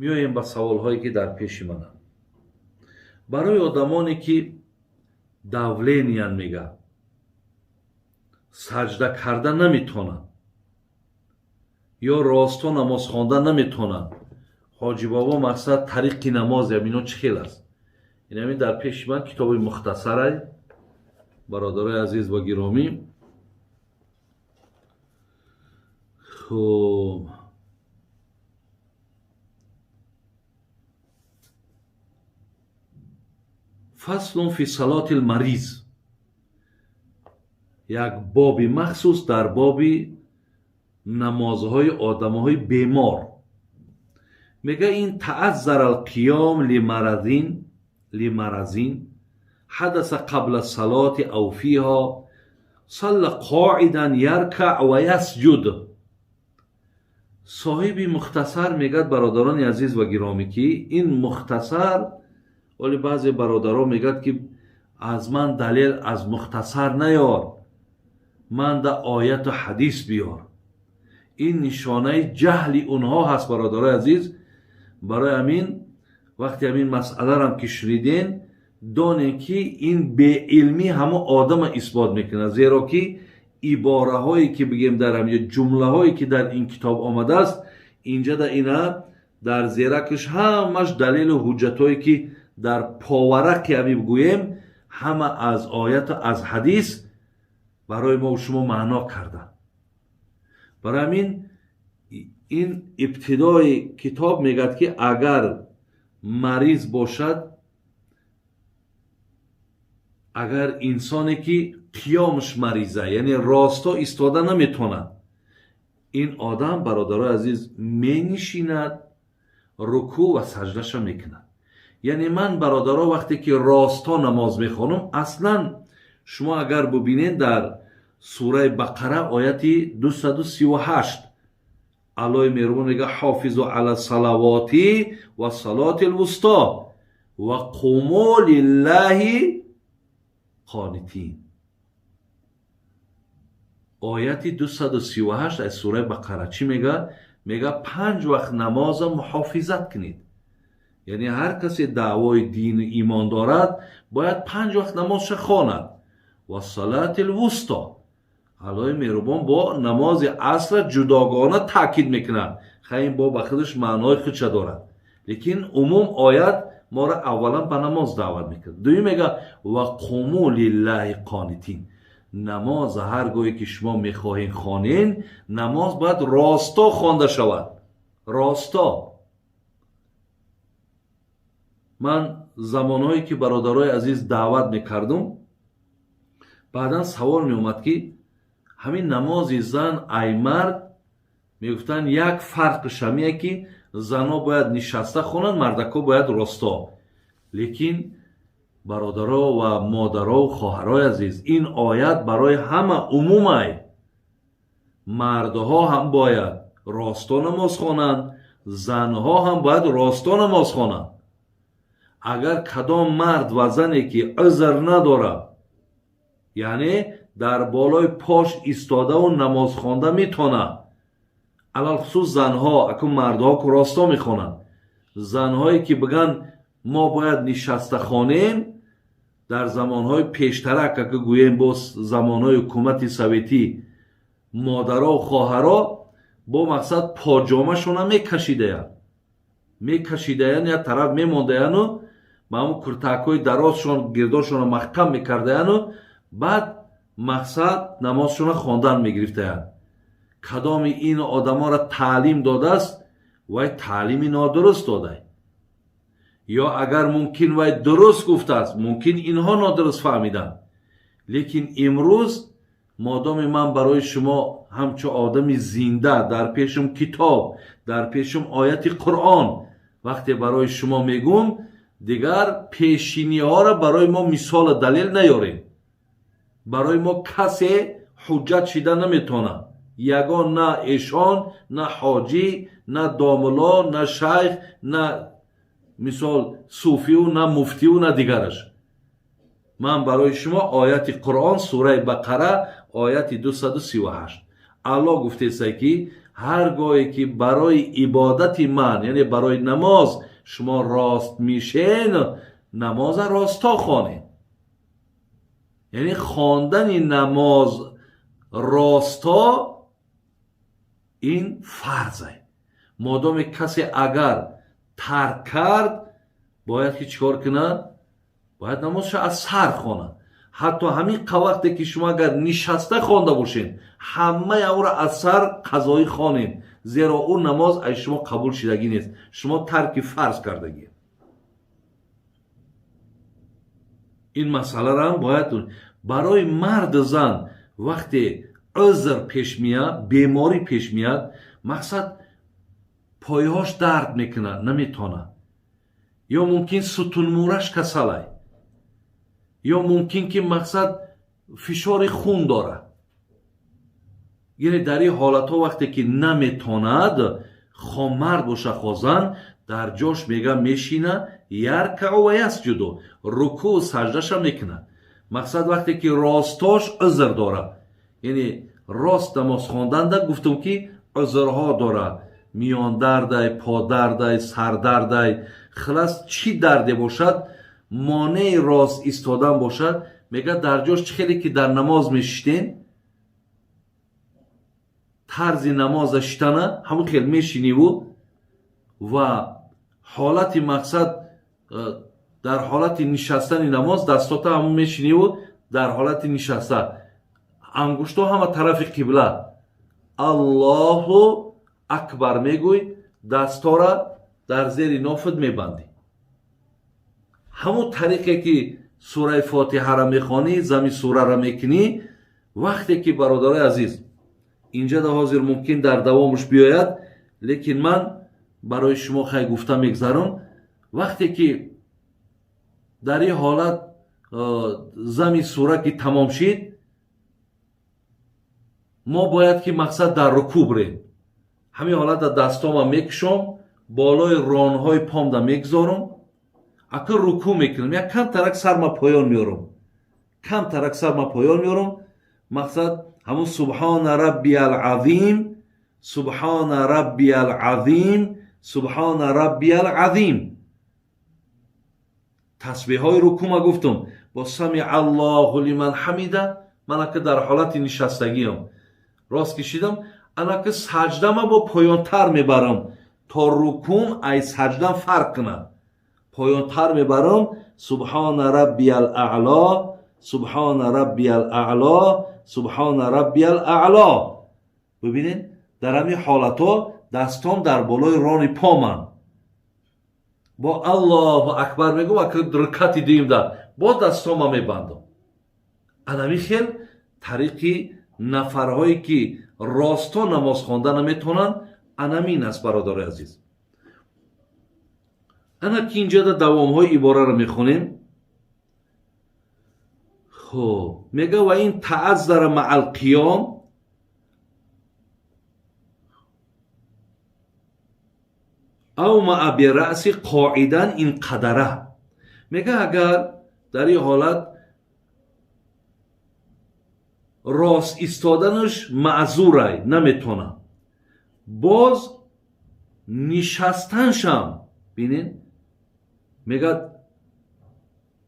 میایم به سوال هایی که در پیش منه. برای آدمانی که давлениyan میگه سجده کردن نمیتونن یا راستا نماز خواندن نمیتونن، حاجی بابا مقصد طریق نماز اینا چه خیل است؟ این همین در پیش من کتاب مختصره برادرای عزیز و گرامی. خب فصل فی صلات المریض، یک بابی مخصوص در بابی نمازهای آدمهای بیمار. میگه این تعذر القیام لمرضین حدث قبل الصلاة او فیها صلى قاعدا یرکع و یسجد. صاحب مختصر میگه برادران عزیز و گرامی که این مختصر، ولی بعضی برادران میگه که از من دلیل از مختصر نیار، من در آیت و حدیث بیار. این نشانه جهل اونها هست برادرای عزیز. برای همین وقتی همین مسئله را که شنیدین دانین که این به علمی همه آدم اثبات میکنه، زیرا که عباره هایی که بگیم در همین جمله هایی که در این کتاب آمده است اینجا در اینا در زیرکش همش دلیل و حجت هایی که در پاورق همین بگویم همه از آیت و از حدیث برای ما و شما معنا کردن. برای همین این ابتدای کتاب میگه که اگر مریض باشد، اگر انسانی که قیامش مریضه یعنی راستا ایستاده نمیتونه، این آدم برادرای عزیز می نشیند، رکوع و سجدهش میکند. یعنی من برادرها وقتی که راستا نماز میخوانم، اصلا شما اگر ببینید در سوره بقره آیت 238 الله مهربان میگه حافظوا علی الصلوات و صلات الوسطی و قوموا لله قانتین. آیت 238 از سوره بقره چی میگه؟ میگه 5 وقت نماز محافظت کنید. یعنی هر کسی دعوای دین و ایمان دارد باید 5 وقت نمازش خواند. و صلات الوسطی، الله مهربان با نماز عصر جداگانه تاکید میکنه. خیلی با بخودش معنای خودش دارد، لیکن عموم آیت ما را اولا به نماز دعوت میکنه. دوی میگه و قوموا لله قانتین، نماز هرگاهی که شما میخواهین خوانین نماز باید راستا خوانده شود. راستا. من زمانهایی که برادرای عزیز دعوت میکردم بعدا سوال میومد که همین نماز زن ای مرد، میگفتن یک فرقش همیه که زنها باید نشسته خونن، مردکا باید راستا. لیکن برادرها و مادرها و خواهرای عزیز این آیت برای همه عمومه. مردها هم باید راستا نماز خوانند، زنها هم باید راستا نماز خوانند. اگر کدام مرد و زنی که عذر نداره، یعنی در بالای پاش ایستاده و نماز خوانده میتونه، علال خصوص زنها، اکنون مردها که راستا میخوانند، زنهایی که بگن ما باید نشسته خوانیم، در زمانهای پیشترک که گوییم با زمانهای حکومت سویتی مادرها و خواهرها با مقصد پاجامه شونه میکشیده یا طرف میمانده و با همون کرتک های درازشون گرداشون محکم میکرده و بعد مقصد نمازشون خواندن میگرفته. کدام این آدم ها را تعلیم داده است و تعلیمی نادرست داده، یا اگر ممکن و درست گفته است ممکن اینها نادرست فهمیدن. لیکن امروز مادام من برای شما همچو آدم زنده در پیشم کتاب، در پیشم آیت قرآن وقتی برای شما میگم، دیگر پیشینی ها را برای ما مثال دلیل نیاریم. برای ما کسی حجت شده نمیتونه، یگان نه ایشان، نه حاجی، نه داملا، نه شیخ، نه مثال صوفی و نه مفتی و نه دیگرش. من برای شما آیت قرآن سوره بقره آیت 238 الله گفته است که ҳар гоҳе ки барои ибодати ман, яъне барои намоз шумо рост мешен, намоза росто хонед. яъне хондани намоз росто ин фарзе. модоме касе агар тарк кард, бояд ки чикор кунад? бояд намозша аз сар хонад. ҳатто ҳамин вақте ки шумо агар нишаста хонда бошед, ҳамаи авро аз сар қазоӣ хонед, зеро ӯ намоз аз шумо қабул шидагӣ нест, шумо тарки фарз кардагӣ. ин масъаларо бояд барои марду зан вақте узр пеш меяд, беморӣ пеш меяд, мақсад пояҳош дард мекунад, наметонад, ё мумкин сутунмураш касалай, ё мумкин ки мақсад фишори хун дорад. яъне дар ин ҳолатҳо вақте ки наметонад, хо мард боша хо зан, дар ҷош мега мешина, яркаъу ва ясҷуду, рукӯъ саҷдаша мекунад. мақсад вақте ки ростош узр дорад, яъне рост намоз хонданда гуфтум ки узрҳо дорад, миёндардай, подардай, сардардай, хилас чӣ дарде бошад, монеи рост истодан бошад, мега дар ҷош чӣ хеле ки дар намоз мешиштен, тарзи намоза шитана ҳамон хел мешиниву ва ҳолати мақсад дар ҳолати нишастани намоз дастота ҳамон мешиниву дар ҳолати нишаста ангуштҳо ҳама тарафи қибла аллоҳу акбар мегӯй, дастора дар зери нофит мебандӣ. ҳамон тариқе ки сураи фотиҳаро мехонӣ, зами сураро мекунӣ. вақте ки бародарои азиз инҷа да ҳозир мумкин дар давомаш биёяд, лекин ман барои шумо хай гуфта мегзарам, вақте ки дар ин ҳолат зами сура ки тамом шид, мо бояд ки мақсад дар рукӯъ бирем. ҳамин ҳолата дастома мекушом, болои ронҳои помда мегзорам, акн рукӯъ мекунам, як камтарак сарма поён меёрам, камтарак сарма поён меёрам. мақсад ҳамун субҳона раббиял азим, субҳона раббиял азим, субҳона раббиял азим. тасбеҳҳои рукӯъма гуфтам, бо сами аллоҳу лиман ҳамида, ман ака дар ҳолати нишастагиам рост кишидам, анака саҷдама бо поёнтар мебарам, то рукӯъм ай саҷдам фарқ кунад. поёнтар мебарам, субҳона раббиял аъло, субҳона раббиял аъло, субҳона раббиял аъло. бибинед, дар ҳамин ҳолатҳо дастом дар болои рони поманд. бо аллоҳу акбар мегӯм, рикати дуюмда бо dastoма мебандам. анамин хел тариқи нафарҳое ки росто намоз хонда наметонанд, анамин аст бародарои азиз. ана ки инҷода давомҳои ибораро мехонем. хуб, мега ва ин таъаззара маъал қиём ав маъа бираъси қоидан ин қадара. мега агар дар ин ҳолат рост истоданаш маъзурай, наметона, боз нишастаншам бинед, мега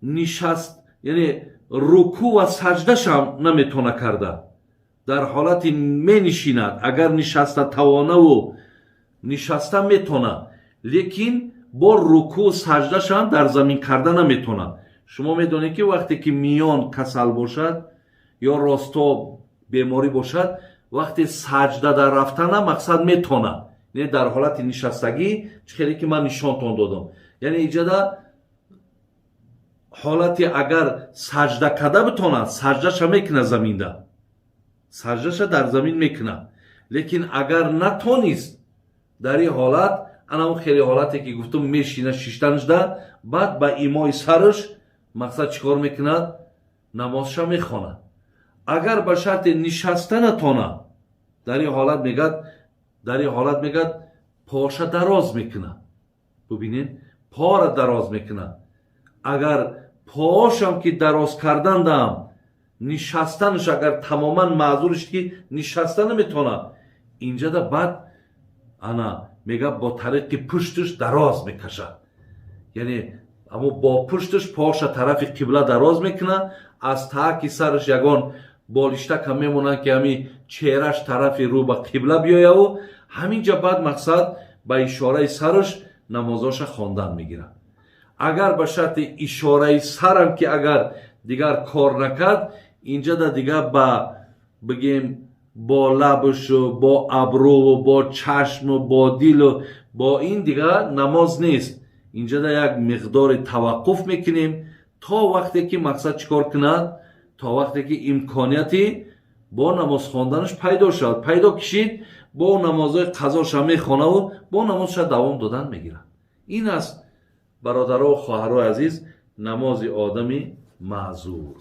нишаст, яъне рукӯъ ва саҷдашам наметона карда. дар ҳолати менишинад, агар нишаста тавонаву нишаста метона, лекин бо рукӯъ саҷдашам дар замин карда наметона. шумо медонед ки вақте ки миён касал бошад ё росто беморӣ бошад, вақте саҷда дар рафтана мақсад метона, не дар ҳолати нишастагӣ, чӣ хеле ки ман нишонтон додам. яъне иҷада ҳолати агар саҷда карда битонад, саҷдаша мекунад заминда, саҷдаша дар замин мекунад. лекин агар натонист, дар ин ҳолат анамон хеле ҳолате ки гуфтам мешина шиштанашда, баъд ба имои сараш мақсад чӣ кор мекунад? намозша мехонад. агар ба шарти нишаста натонад, дар ин ҳолат мегад поша дароз мекунад. бубинед, пора дароз мекунад. агар поошам ки дароз кардандам, нишастанаш агар тамоман маъзуриш ки нишаста наметонад, اینجا دا بعد انا میگه با طریق پشتش دراز میکشه، یعنی اما با پشتش پاش طرف قبله دراز میکنه، از تاکی سرش یگان بالشته که میمونن که همین چهرش طرف رو به قبله بیایه و همینجا بعد مقصد به اشاره سرش نمازاش خواندن میگیره. اگر به شرط اشاره سرم که اگر دیگر کار نکرد، اینجا دا دیگر با بگیم با لبش و با ابرو و با چشم و با دل و با این دیگر نماز نیست. اینجا دا یک مقدار توقف میکنیم تا وقتی که مقصد چیکار کند، تا وقتی که امکانیتی با نماز خواندنش پیدا شد، پیدا کشید، با نمازهای قضاش هم میخونه و با نمازش دوام دادن میگیره. این است برادرها و خواهرها عزیز نماز آدمی معذور.